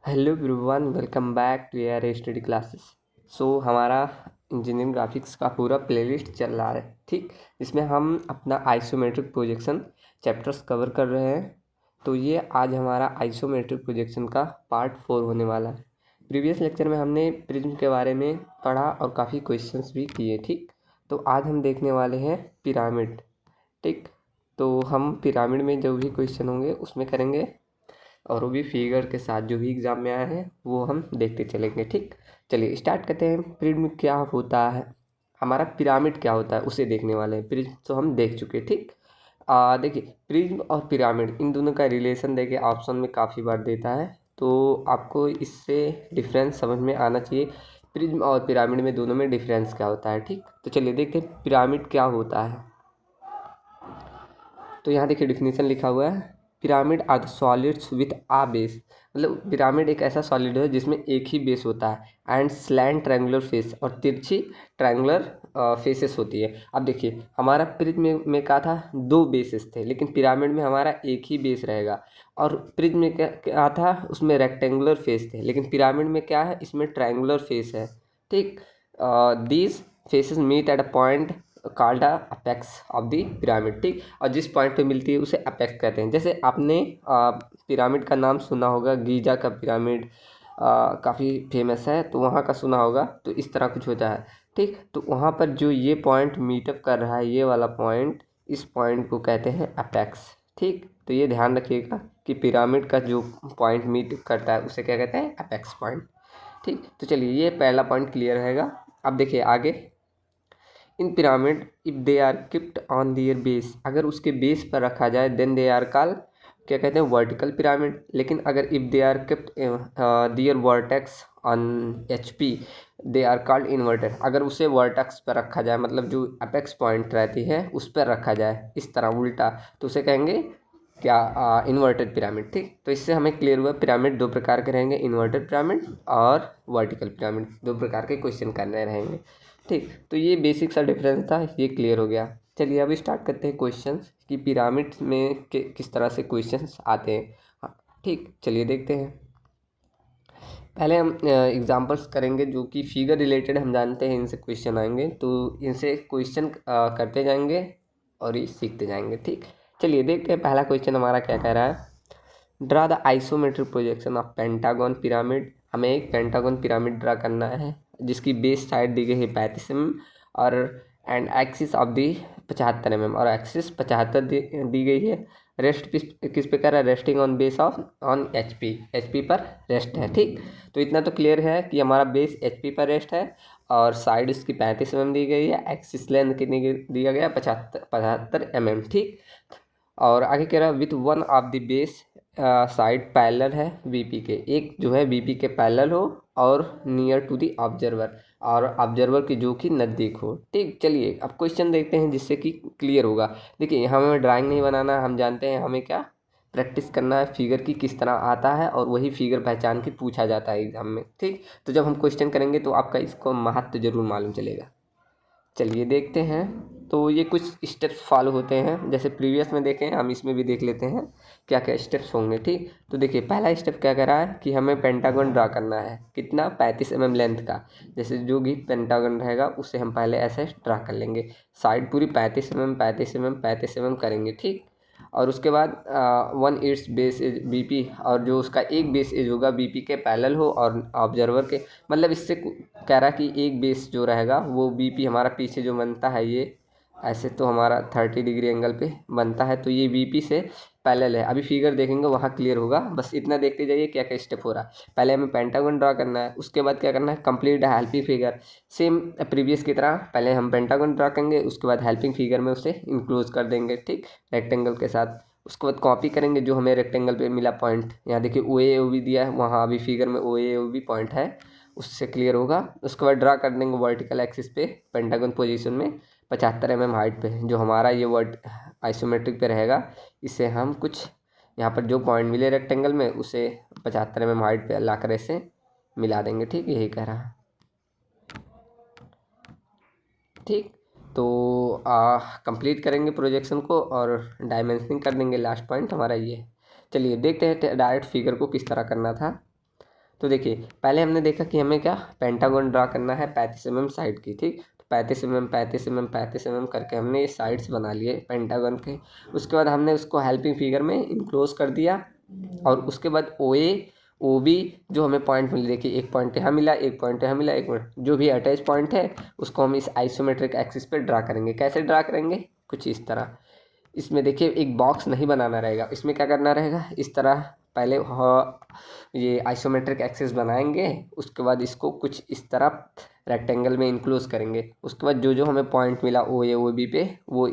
Hello everyone, welcome back to AR study classes. हमारा engineering graphics का पूरा playlist चल रहा है, ठीक। इसमें हम अपना आइसोमेट्रिक प्रोजेक्शन चैप्टर्स कवर कर रहे हैं। तो ये आज हमारा आइसोमेट्रिक प्रोजेक्शन का पार्ट 4 होने वाला है। प्रीवियस लेक्चर में हमने प्रिज्म के बारे में पढ़ा और काफ़ी क्वेश्चंस भी किए, ठीक। तो आज हम देखने वाले हैं पिरामिड, ठीक। तो हम पिरामिड में जो भी क्वेश्चन होंगे उसमें करेंगे, और वो भी फिगर के साथ जो भी एग्ज़ाम में आए हैं वो हम देखते चलेंगे, ठीक। चलिए स्टार्ट करते हैं। प्रिज्म क्या होता है, हमारा पिरामिड क्या होता है उसे देखने वाले हैं। प्रिज्म तो हम देख चुके, ठीक। देखिए, प्रिज्म और पिरामिड इन दोनों का रिलेशन देखिए ऑप्शन में काफ़ी बार देता है, तो आपको इससे डिफरेंस समझ में आना चाहिए। प्रिज्म और पिरामिड में दोनों में डिफरेंस क्या होता है, ठीक। तो चलिए देखते हैं पिरामिड क्या होता है। तो यहाँ देखिए डिफिनीशन लिखा हुआ है, pyramid are the solids with a base. मतलब पिरामिड एक ऐसा सॉलिड है जिसमें एक ही बेस होता है एंड स्लैंट ट्रायंगुलर फेस, और तिरछी ट्रायंगुलर फेसेस होती है। अब देखिए हमारा प्रिज्म में क्या था, दो बेसेस थे, लेकिन पिरामिड में हमारा एक ही बेस रहेगा। और प्रिज्म में क्या था, उसमें रेक्टेंगुलर फेस थे, लेकिन पिरामिड में क्या है, इसमें ट्रायंगुलर फेस है, ठीक। These faces meet at a point called apex of the pyramid, ठीक। और जिस पॉइंट पे मिलती है उसे अपेक्स कहते हैं। जैसे आपने पिरामिड का नाम सुना होगा, गीजा का पिरामिड काफ़ी फेमस है, तो वहाँ का सुना होगा। तो इस तरह कुछ होता है, ठीक। तो वहाँ पर जो ये पॉइंट मीटअप कर रहा है, ये वाला पॉइंट, इस पॉइंट को कहते हैं अपेक्स, ठीक। तो ये ध्यान रखिएगा कि पिरामिड का जो पॉइंट मीट करता है उसे क्या कहते हैं, अपेक्स पॉइंट, ठीक। तो चलिए ये पहला पॉइंट क्लियर रहेगा। अब देखिए आगे, in pyramid if they are kept on their base, अगर उसके बेस पर रखा जाए देन दे आर कॉल्ड क्या कहते हैं, वर्टिकल पिरामिड। लेकिन अगर if they are kept their vertex on HP they are called inverted. अगर उसे वर्टेक्स पर रखा जाए, मतलब जो अपेक्स पॉइंट रहती है उस पर रखा जाए इस तरह उल्टा, तो उसे कहेंगे क्या, इन्वर्टेड पिरामिड, ठीक। तो इससे हमें क्लियर हुआ पिरामिड दो प्रकार के रहेंगे, इन्वर्टेड पिरामिड और वर्टिकल पिरामिड, दो प्रकार के क्वेश्चन करने रहेंगे, ठीक। तो ये बेसिक सा डिफरेंस था, ये क्लियर हो गया। चलिए अभी स्टार्ट करते हैं क्वेश्चंस कि पिरामिड में किस तरह से क्वेश्चंस आते हैं, हाँ, ठीक। चलिए देखते हैं। पहले हम एग्जांपल्स करेंगे जो कि फिगर रिलेटेड हम जानते हैं, इनसे क्वेश्चन आएंगे, तो इनसे क्वेश्चन करते जाएंगे और ये सीखते जाएंगे, ठीक। चलिए देखते हैं पहला क्वेश्चन हमारा क्या कह रहा है। Draw the isometric projection of pentagon pyramid. हमें एक पेंटागन पिरामिड ड्रा करना है जिसकी बेस साइड दी गई है 35 mm, और and axis of the 75 mm, और एक्सिस 75 दी गई है। रेस्ट किस पे कर रहा है, resting on base of on HP पर रेस्ट है, ठीक। तो इतना तो क्लियर है कि हमारा बेस HP पर रेस्ट है, और साइड इसकी 35 mm दी गई है, एक्सिस लेंथ कितनी दिया गया, 75 mm, ठीक। और आगे कह रहा है with one of the base side parallel है BP के, एक जो है BP के पैरेलल हो और नियर टू दी ऑब्जर्वर, और ऑब्जर्वर के जो कि नज़दीक हो, ठीक। चलिए अब क्वेश्चन देखते हैं जिससे कि क्लियर होगा। देखिए यहाँ हमें ड्राइंग नहीं बनाना है, हम जानते हैं हमें क्या प्रैक्टिस करना है, फिगर की किस तरह आता है, और वही फिगर पहचान के पूछा जाता है एग्जाम में, ठीक। तो जब हम क्वेश्चन करेंगे तो आपका इसको महत्व जरूर मालूम चलेगा। चलिए देखते हैं। तो ये कुछ स्टेप्स फॉलो होते हैं, जैसे प्रीवियस में देखें हम इसमें भी देख लेते हैं क्या क्या स्टेप्स होंगे, ठीक। तो देखिए पहला स्टेप क्या कह रहा है कि हमें पेंटागन ड्रा करना है, कितना, 35 mm लेंथ का। जैसे जो भी पेंटागन रहेगा उसे हम पहले ऐसे ड्रा कर लेंगे, साइड पूरी 35 mm करेंगे, ठीक। और उसके बाद 1/8 बेस एज BP, और जो उसका एक बेस एज होगा BP के पैरेलल हो और ऑब्जर्वर के, मतलब इससे कह रहा कि एक बेस जो रहेगा वो BP हमारा पीछे जो बनता है, ये ऐसे तो हमारा 30 डिग्री एंगल पे बनता है, तो ये BP से पैरेलल है। अभी फिगर देखेंगे वहाँ क्लियर होगा, बस इतना देखते जाइए क्या क्या स्टेप हो रहा है। पहले हमें पेंटागन ड्रा करना है, उसके बाद क्या करना है, complete helping figure. Same previous की तरह पहले हम पेंटागन ड्रा करेंगे, उसके बाद हेल्पिंग फिगर में उसे इंक्लूज कर देंगे, ठीक, रेक्टेंगल के साथ। उसके बाद कॉपी करेंगे जो हमें रेक्टेंगल पे मिला पॉइंट, यहाँ देखिए OA OB दिया है, वहाँ अभी फिगर में OA OB पॉइंट है, उससे क्लियर होगा। उसके बाद ड्रा कर देंगे वर्टिकल एक्सिस पे पेंटागन पोजीशन में 75 mm हाइट पे, जो हमारा ये वर्ड आइसोमेट्रिक पे रहेगा। इसे हम कुछ यहाँ पर जो पॉइंट मिले रेक्टेंगल में उसे 75 mm हाइट पे ला कर ऐसे मिला देंगे, ठीक। यही कह रहा है, ठीक। तो कंप्लीट करेंगे प्रोजेक्शन को और डायमेंशनिंग कर देंगे, लास्ट पॉइंट हमारा ये। चलिए देखते हैं डायरेक्ट फिगर को किस तरह करना था। तो देखिए पहले हमने देखा कि हमें क्या पेंटागन ड्रा करना है 35 mm साइड की, ठीक। तो 35 mm 35 mm 35 mm करके हमने ये साइड्स बना लिए पेंटागन के। उसके बाद हमने उसको हेल्पिंग फिगर में इनक्लोज कर दिया और उसके बाद ओ ए ओ बी जो हमें पॉइंट मिले, देखिए एक पॉइंट यहाँ मिला, एक पॉइंट यहाँ मिला, एक पॉइंट जो भी अटैच पॉइंट है उसको हम इस आइसोमेट्रिक एक्सिस पे ड्रा करेंगे। कैसे ड्रा करेंगे, कुछ इस तरह। इसमें देखिए एक बॉक्स नहीं बनाना रहेगा, इसमें क्या करना रहेगा, इस तरह पहले ये आइसोमेट्रिक एक्सिस बनाएंगे, उसके बाद इसको कुछ इस तरह रेक्टेंगल में इनक्लोज करेंगे। उसके बाद जो जो हमें पॉइंट मिला ओ ए ओ बी पे वो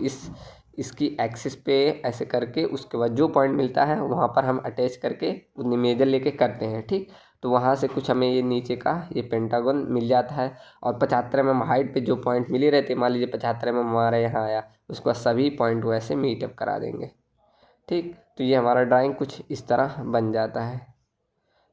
इसकी एक्सिस पे ऐसे करके उसके बाद जो पॉइंट मिलता है वहाँ पर हम अटैच करके उतनी मेजर लेके करते हैं, ठीक। तो वहाँ से कुछ हमें ये नीचे का ये पेंटागन मिल जाता है। और 75 mm हाइट पे जो पॉइंट मिली रहते, मान लीजिए 75 mm हमारा यहाँ आया, उसके बाद सभी पॉइंट वैसे मीटअप करा देंगे, ठीक। तो ये हमारा ड्राइंग कुछ इस तरह बन जाता है।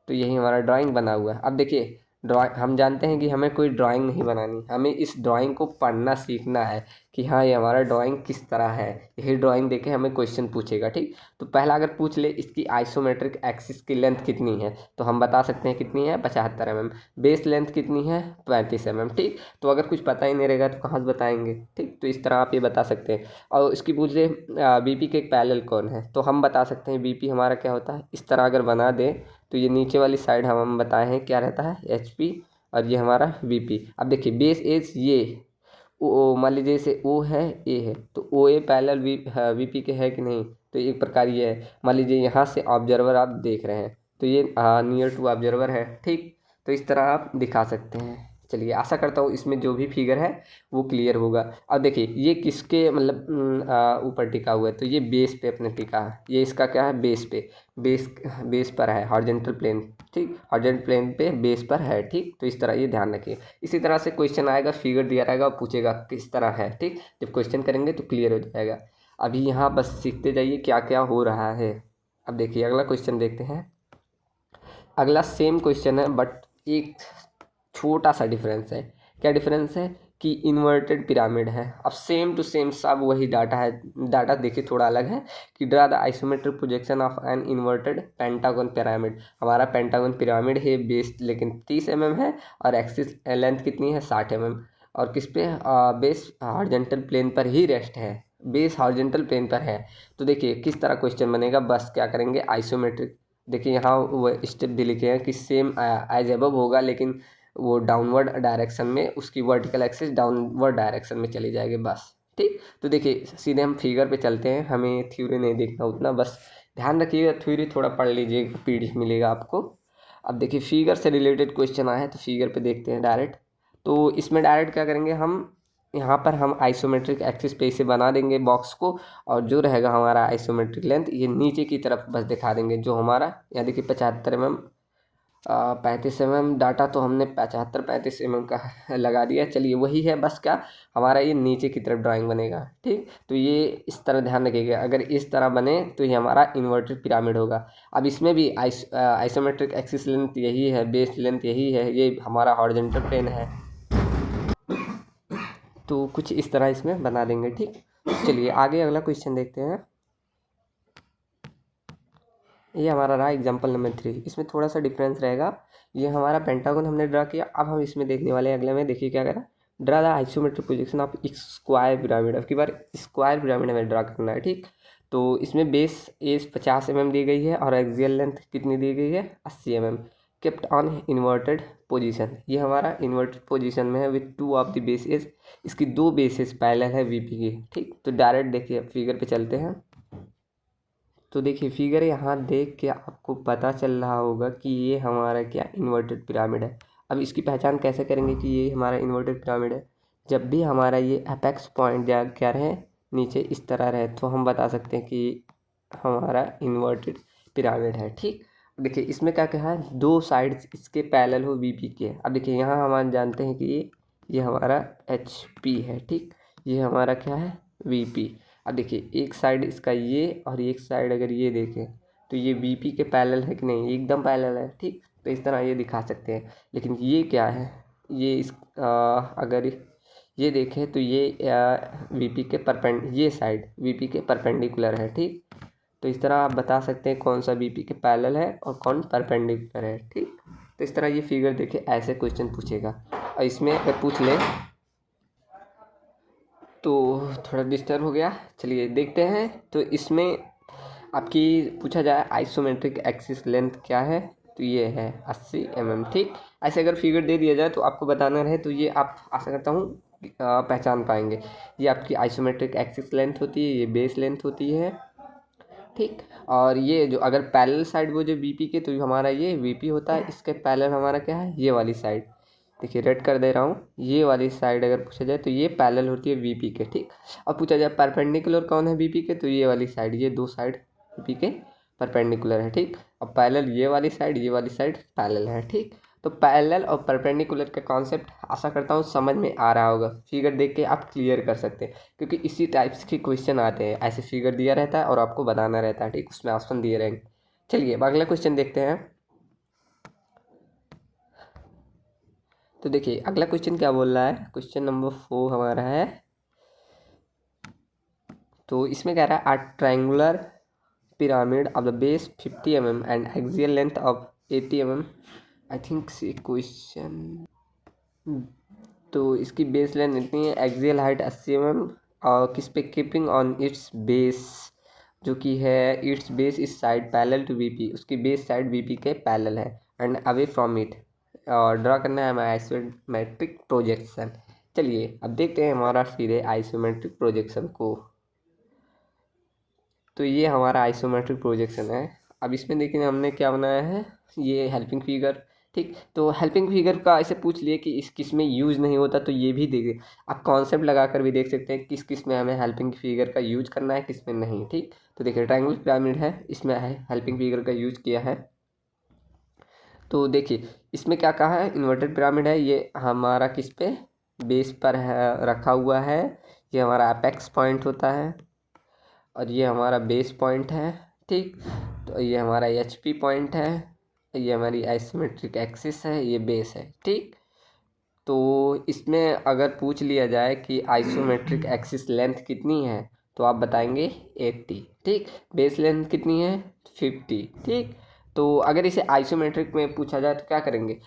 तो यही हमारा ड्राइंग बना हुआ है। अब देखिए ड्राइंग हम जानते हैं कि हमें कोई ड्राइंग नहीं बनानी, हमें इस ड्राइंग को पढ़ना सीखना है कि हाँ ये हमारा ड्राइंग किस तरह है। यही ड्राइंग देके हमें क्वेश्चन पूछेगा, ठीक। तो पहला अगर पूछ ले इसकी आइसोमेट्रिक एक्सिस की लेंथ कितनी है, तो हम बता सकते हैं कितनी है 75 mm। बेस लेंथ कितनी है 35 mm, ठीक। तो अगर कुछ पता ही नहीं रहेगा तो कहाँ से बताएंगे, ठीक। तो इस तरह आप ये बता सकते हैं। और इसकी पूछ ले बीपी के एक पैरेलल कौन है, तो हम बता सकते हैं बीपी हमारा क्या होता है, इस तरह अगर बना दे तो ये नीचे वाली साइड हम बताए हैं क्या रहता है HP और ये हमारा VP। अब देखिए बेस एज ये ओ मान लीजिए जैसे O है A है तो OA पैरेलल VP के है कि नहीं, तो एक प्रकार ये है। मान लीजिए यहाँ से ऑब्जर्वर आप देख रहे हैं तो ये नियर टू ऑब्जर्वर है, ठीक। तो इस तरह आप दिखा सकते हैं। चलिए आशा करता हूँ इसमें जो भी फिगर है वो क्लियर होगा। अब देखिए ये किसके मतलब ऊपर टिका हुआ है, तो ये बेस पे अपने टिका है। ये इसका क्या है, बेस पे, बेस पर है, हॉरिजॉन्टल प्लेन, ठीक। हॉरिजॉन्टल प्लेन पे बेस पर है, ठीक। तो इस तरह ये ध्यान रखिए। इसी तरह से क्वेश्चन आएगा, फिगर दिया रहेगा और पूछेगा किस तरह है, ठीक। जब क्वेश्चन करेंगे तो क्लियर हो जाएगा। अभी यहाँ बस सीखते जाइए क्या क्या हो रहा है। अब देखिए अगला क्वेश्चन देखते हैं। अगला सेम क्वेश्चन है बट एक छोटा सा डिफरेंस है। क्या डिफरेंस है कि इन्वर्टेड पिरामिड है। अब सेम टू सेम सब वही डाटा है, डाटा देखिए थोड़ा अलग है कि draw the isometric projection of an inverted pentagon pyramid. हमारा पेंटागन पिरामिड है, बेस लेकिन 30 mm है और एक्सिस लेंथ कितनी है 60 mm। और किस पे बेस हॉरिजॉन्टल प्लेन पर ही रेस्ट है, बेस हॉरिजॉन्टल प्लेन पर है। तो देखिए किस तरह क्वेश्चन बनेगा, बस क्या करेंगे आइसोमेट्रिक, देखिए यहाँ वो स्टेप भी लिखे हैं कि सेम एज अबव होगा लेकिन वो डाउनवर्ड डायरेक्शन में, उसकी वर्टिकल एक्सिस डाउनवर्ड डायरेक्शन में चली जाएगी, बस, ठीक। तो देखिए सीधे हम फिगर पे चलते हैं, हमें थ्योरी नहीं देखना उतना, बस ध्यान रखिएगा थ्योरी थोड़ा पढ़ लीजिएगा, PDF मिलेगा आपको। अब देखिए फिगर से रिलेटेड क्वेश्चन आया है तो फिगर पे देखते हैं डायरेक्ट। तो इसमें डायरेक्ट क्या करेंगे हम, यहाँ पर हम आइसोमेट्रिक एक्सिस पे इसे बना देंगे बॉक्स को, और जो रहेगा हमारा आइसोमेट्रिक लेंथ ये नीचे की तरफ बस दिखा देंगे। जो हमारा यहाँ देखिए 75 mm 35 mm डाटा तो हमने 35 mm का लगा दिया। चलिए वही है, बस क्या हमारा ये नीचे की तरफ ड्राइंग बनेगा, ठीक। तो ये इस तरह ध्यान रखिएगा, अगर इस तरह बने तो ये हमारा इन्वर्टेड पिरामिड होगा। अब इसमें भी आइसोमेट्रिक एक्सिस लेंथ यही है, बेस लेंथ यही है, ये हमारा हॉरिजॉन्टल प्लेन है। तो कुछ इस तरह इसमें बना देंगे, ठीक। चलिए आगे अगला क्वेश्चन देखते हैं। ये हमारा रहा एग्जाम्पल नंबर 3। इसमें थोड़ा सा डिफरेंस रहेगा। ये हमारा पेंटागन हमने ड्रा किया, अब हम इसमें देखने वाले हैं अगले में, देखिए क्या करा, draw the isometric projection of square pyramid. अब की बार स्क्वायर पिरामिड हमें ड्रा करना है, ठीक। तो इसमें बेस एज 50 mm दी गई है और एक्सियल लेंथ कितनी दी गई है 80 mm, kept on inverted position. ये हमारा इन्वर्टेड पोजीशन में है with 2 of the base edge, इसकी 2 बेसेस पैरेलल है VP की, ठीक। तो डायरेक्ट देखिए फिगर पे चलते हैं। तो देखिए फिगर यहाँ देख के आपको पता चल रहा होगा कि ये हमारा क्या इन्वर्टेड पिरामिड है। अब इसकी पहचान कैसे करेंगे कि ये हमारा इन्वर्टेड पिरामिड है, जब भी हमारा ये अपेक्स पॉइंट क्या रहे नीचे इस तरह रहे तो हम बता सकते हैं कि हमारा इन्वर्टेड पिरामिड है, ठीक। देखिए इसमें क्या कहा है, 2 साइड्स इसके पैरेलल हो VP के। अब देखिए यहाँ हम जानते हैं कि ये हमारा HP है, ठीक। ये हमारा क्या है VP। अब देखिए एक साइड इसका ये और एक साइड अगर ये देखें तो ये VP के पैरेलल है कि नहीं, एकदम पैरेलल है, ठीक। तो इस तरह ये दिखा सकते हैं। लेकिन ये क्या है, ये अगर ये देखें तो ये VP के ये साइड VP के परपेंडिकुलर है, ठीक। तो इस तरह आप बता सकते हैं कौन सा VP के पैरेलल है और कौन परपेंडिकुलर है, ठीक। तो इस तरह ये फिगर देखिए ऐसे क्वेश्चन पूछेगा। और इसमें अगर पूछ ले तो थोड़ा डिस्टर्ब हो गया, चलिए देखते हैं। तो इसमें आपकी पूछा जाए आइसोमेट्रिक एक्सिस लेंथ क्या है, तो ये है 80 mm। ठीक, ऐसे अगर फिगर दे दिया जाए तो आपको बताना रहे तो ये आप आशा करता हूँ पहचान पाएंगे। ये आपकी आइसोमेट्रिक एक्सिस लेंथ होती है, ये बेस लेंथ होती है। ठीक, और ये जो अगर पैरेलल साइड वो जो वीपी के, तो हमारा ये वीपी होता है, इसके पैरेलल हमारा क्या है, ये वाली साइड। देखिए रेड कर दे रहा हूँ, ये वाली साइड अगर पूछा जाए तो ये पैरेलल होती है वीपी के। ठीक, अब पूछा जाए परपेंडिकुलर कौन है वीपी के, तो ये वाली साइड, ये दो साइड वीपी के परपेंडिकुलर है। ठीक, अब पैरेलल ये वाली साइड पैरेलल है। ठीक, तो पैरेलल और परपेंडिकुलर का कॉन्सेप्ट आशा करता हूँ समझ में आ रहा होगा। फिगर देख के आप क्लियर कर सकते हैं, क्योंकि इसी टाइप्स के क्वेश्चन आते हैं, ऐसे फिगर दिया रहता है और आपको बताना रहता है। ठीक, उसमें ऑप्शन दिए रहेंगे। चलिए अब अगला क्वेश्चन देखते हैं। तो देखिए अगला क्वेश्चन क्या बोल रहा है, क्वेश्चन नंबर 4 हमारा है। तो इसमें कह रहा है a triangular pyramid of the base 50 mm and axial length of 80 mm। I think से क्वेश्चन, तो इसकी बेस लेंथ इतनी है, एक्सियल हाइट 80 mm, और किस पे कीपिंग ऑन इट्स बेस, जो कि है इट्स बेस इस साइड पैरेलल टू वीपी, उसकी बेस साइड वीपी के पैरेलल है, एंड अवे फ्रॉम इट, और ड्रा करना है हमारा आइसोमेट्रिक प्रोजेक्शन। चलिए अब देखते हैं हमारा सीधे आइसोमेट्रिक प्रोजेक्शन को। तो ये हमारा आइसोमेट्रिक प्रोजेक्शन है। अब इसमें देखिए हमने क्या बनाया है, ये हेल्पिंग फिगर। ठीक, तो हेल्पिंग फिगर का ऐसे पूछ लिए कि इस किस में यूज़ नहीं होता, तो ये भी देखिए आप कॉन्सेप्ट लगा कर भी देख सकते हैं किस किस में हमें हेल्पिंग फिगर का यूज करना है, किस में नहीं। ठीक, तो देखिए ट्रायंगुलर पिरामिड है, इसमें है हेल्पिंग फिगर का यूज किया है। तो देखिए इसमें क्या कहा है, इन्वर्टेड पिरामिड है, ये हमारा किस पे बेस पर है रखा हुआ है, ये हमारा अपेक्स पॉइंट होता है, और ये हमारा बेस पॉइंट है। ठीक, तो ये हमारा एचपी पॉइंट है, ये हमारी आइसोमेट्रिक एक्सिस है, ये बेस है। ठीक, तो इसमें अगर पूछ लिया जाए कि आइसोमेट्रिक एक्सिस लेंथ कितनी है, तो आप बताएंगे 80। ठीक, बेस लेंथ कितनी है 50। ठीक, तो अगर इसे आइसोमेट्रिक में पूछा जाए तो क्या करेंगे,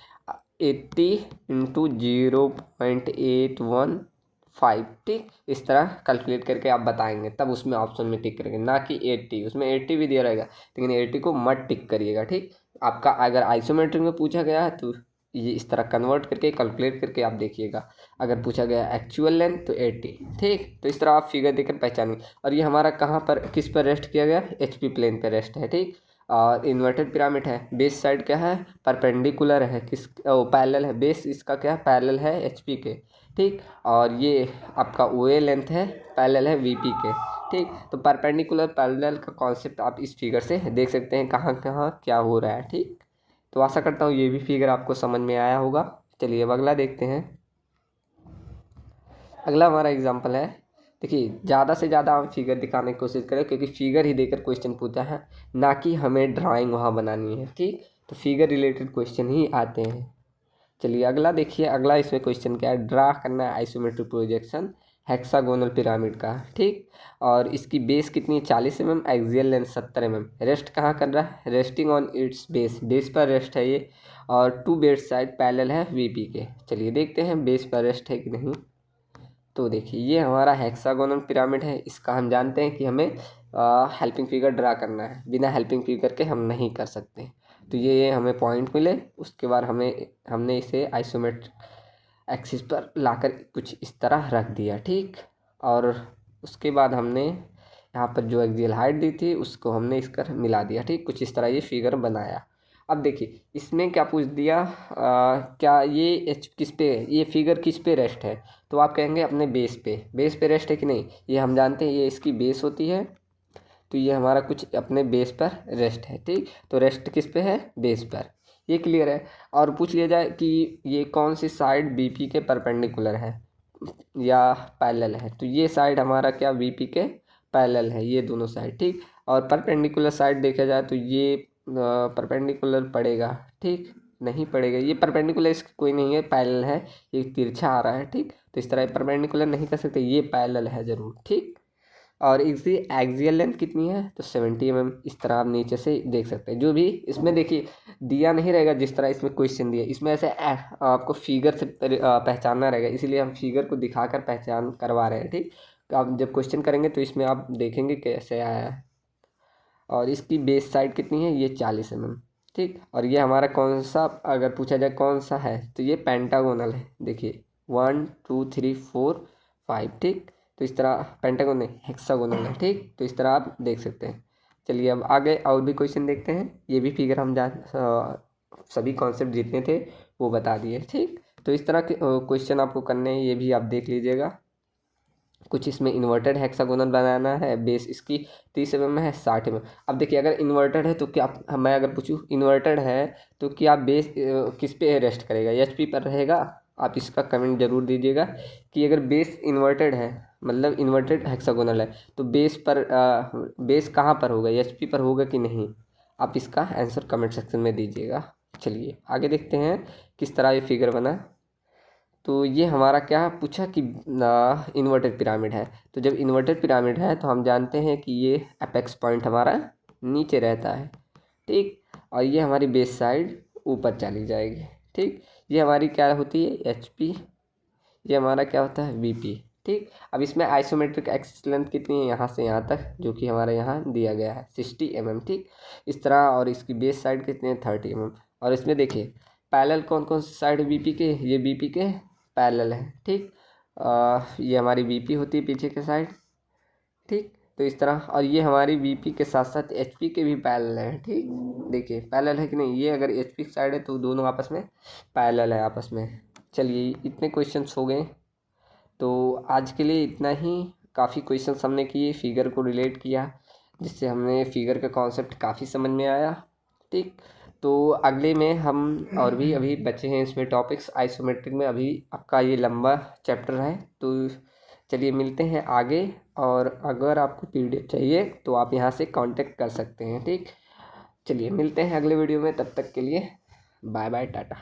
80 इंटू 0.815। ठीक, इस तरह कैलकुलेट करके आप बताएंगे, तब उसमें ऑप्शन में टिक करेंगे, ना कि 80। उसमें 80 भी दिया रहेगा लेकिन 80 को मत टिक करिएगा। ठीक, आपका अगर आइसोमेट्रिक में पूछा गया है तो ये इस तरह कन्वर्ट करके कैलकुलेट करके आप देखिएगा। अगर पूछा गया एक्चुअल लेंथ तो 80। ठीक, तो इस तरह आप फिगर देकर पहचानिए। और ये हमारा कहाँ पर किस पर रेस्ट किया गया, एचपी प्लेन पर रेस्ट है। ठीक, और इन्वर्टेड पिरामिड है, बेस साइड क्या है परपेंडिकुलर है, किस पैरेलल है, बेस इसका क्या है पैरेलल है एचपी के। ठीक, और ये आपका ओए लेंथ है, पैरेलल है वीपी के। ठीक, तो परपेंडिकुलर पैरेलल का कॉन्सेप्ट आप इस फिगर से देख सकते हैं कहाँ कहाँ क्या हो रहा है। ठीक, तो आशा करता हूँ ये भी फिगर आपको समझ में आया होगा। चलिए अब अगला देखते हैं। अगला हमारा एग्जाम्पल है, देखिए ज़्यादा से ज़्यादा हम फिगर दिखाने की कोशिश करें, क्योंकि फिगर ही देकर क्वेश्चन पूछा है, ना कि हमें ड्राइंग वहाँ बनानी है। ठीक, तो फिगर रिलेटेड क्वेश्चन ही आते हैं। चलिए अगला देखिए, अगला इसमें क्वेश्चन क्या है, ड्रा करना है आइसोमेट्रिक प्रोजेक्शन हेक्सागोनल पिरामिड का। ठीक, और इसकी बेस कितनी है 40 mm, axial length 70 mm, rest कहाँ कर रहा है, resting on it's base, base पर रेस्ट है ये, और टू बेस साइड पैरेलल है वीपी के। चलिए देखते हैं बेस पर रेस्ट है कि नहीं। तो देखिए ये हमारा हेक्सागोनल पिरामिड है, इसका हम जानते हैं कि हमें हेल्पिंग फिगर ड्रा करना है, बिना हेल्पिंग फिगर के हम नहीं कर सकते। तो ये हमें पॉइंट मिले, उसके बाद हमने इसे आइसोमेट्रिक एक्सिस पर लाकर कुछ इस तरह रख दिया। ठीक, और उसके बाद हमने यहाँ पर जो एक्सियल हाइट दी थी उसको हमने इसकर मिला दिया। ठीक, कुछ इस तरह ये फिगर बनाया। अब देखिए इसमें क्या पूछ दिया, क्या ये किस पे, ये फिगर किस पे रेस्ट है, तो आप कहेंगे अपने बेस पे रेस्ट है कि नहीं, ये हम जानते हैं ये इसकी बेस होती है, तो ये हमारा कुछ अपने बेस पर रेस्ट है। ठीक, तो रेस्ट किस पे है, बेस पर, ये क्लियर है। और पूछ लिया जाए कि ये कौन सी साइड बीपी के परपेंडिकुलर है या पैरेलल है, तो ये साइड हमारा क्या बीपी के पैरेलल है, ये दोनों साइड। ठीक, और परपेंडिकुलर साइड देखा जाए तो ये परपेंडिकुलर पड़ेगा। ठीक, नहीं पड़ेगा, ये परपेंडिकुलर इसकी कोई नहीं है, पैरेलल है, ये तिरछा आ रहा है। ठीक, तो इस तरह परपेंडिकुलर नहीं कर सकते, ये पैरेलल है ज़रूर। ठीक, और इसकी एक्सियल लेंथ कितनी है, तो 70 mm। इस तरह आप नीचे से देख सकते हैं। जो भी इसमें देखिए दिया नहीं रहेगा, जिस तरह इसमें क्वेश्चन दिया, इसमें ऐसे आपको फिगर से पहचानना रहेगा, इसीलिए हम फिगर को दिखाकर पहचान करवा रहे हैं। ठीक, तो आप जब क्वेश्चन करेंगे तो इसमें आप देखेंगे कैसे आया है। और इसकी बेस साइड कितनी है, ये 40 mm। ठीक, और ये हमारा कौन सा, अगर पूछा जाए कौन सा है, तो ये पेंटागोनल है। देखिए 1 2 3 4 5। ठीक, तो इस तरह पेंटागोन नहीं, हेक्सागोनल है। ठीक, तो इस तरह आप देख सकते हैं। चलिए अब आगे और भी क्वेश्चन देखते हैं। ये भी फिगर हम सभी कॉन्सेप्ट जितने थे वो बता दिए। ठीक, तो इस तरह के क्वेश्चन आपको करने हैं, ये भी आप देख लीजिएगा। कुछ इसमें इन्वर्टेड हेक्सागोनल बनाना है, बेस इसकी 30 mm है, 60 mm। अब देखिए अगर इन्वर्टेड है तो क्या, मैं अगर पूछूँ इन्वर्टेड है तो क्या बेस किस पे रेस्ट करेगा, HP पर रहेगा। आप इसका कमेंट जरूर दीजिएगा कि अगर बेस इन्वर्टेड है, मतलब इन्वर्टेड हेक्सागोनल है, तो बेस पर बेस कहाँ पर होगा, HP पर होगा कि नहीं। आप इसका आंसर कमेंट सेक्शन में दीजिएगा। चलिए आगे देखते हैं किस तरह ये फिगर बना। तो ये हमारा क्या पूछा कि इन्वर्टेड पिरामिड है। तो जब इन्वर्टेड पिरामिड है तो हम जानते हैं कि ये अपेक्स पॉइंट हमारा नीचे रहता है। ठीक, और ये हमारी बेस साइड ऊपर चली जाएगी। ठीक, ये हमारी क्या होती है, HP। ये हमारा क्या होता है, VP। ठीक, अब इसमें आइसोमेट्रिक एक्सिस लेंथ कितनी है, यहाँ से यहाँ तक, जो कि हमारे यहाँ दिया गया है 60 mm। ठीक, इस तरह, और इसकी बेस साइड कितनी है, 30 mm। और इसमें देखिए पैरेलल कौन कौन से साइड VP के, ये VP के पैरेलल है। ठीक, ये हमारी VP होती है पीछे के साइड। ठीक, तो इस तरह, और ये हमारी VP के साथ साथ HP के भी पैरेलल है। ठीक, देखिए पैरेलल है कि नहीं, ये अगर HP की साइड है तो दोनों आपस में पैरेलल है आपस में। चलिए इतने क्वेश्चंस हो गए, तो आज के लिए इतना ही। काफ़ी क्वेश्चंस हमने किए, फिगर को रिलेट किया, जिससे हमने फिगर का कॉन्सेप्ट काफ़ी समझ में आया। ठीक, तो अगले में हम और भी अभी बचे हैं इसमें टॉपिक्स आइसोमेट्रिक में, अभी आपका ये लंबा चैप्टर है। तो चलिए मिलते हैं आगे, और अगर आपको PDF चाहिए तो आप यहाँ से कांटेक्ट कर सकते हैं। ठीक, चलिए मिलते हैं अगले वीडियो में, तब तक के लिए बाय बाय, टाटा।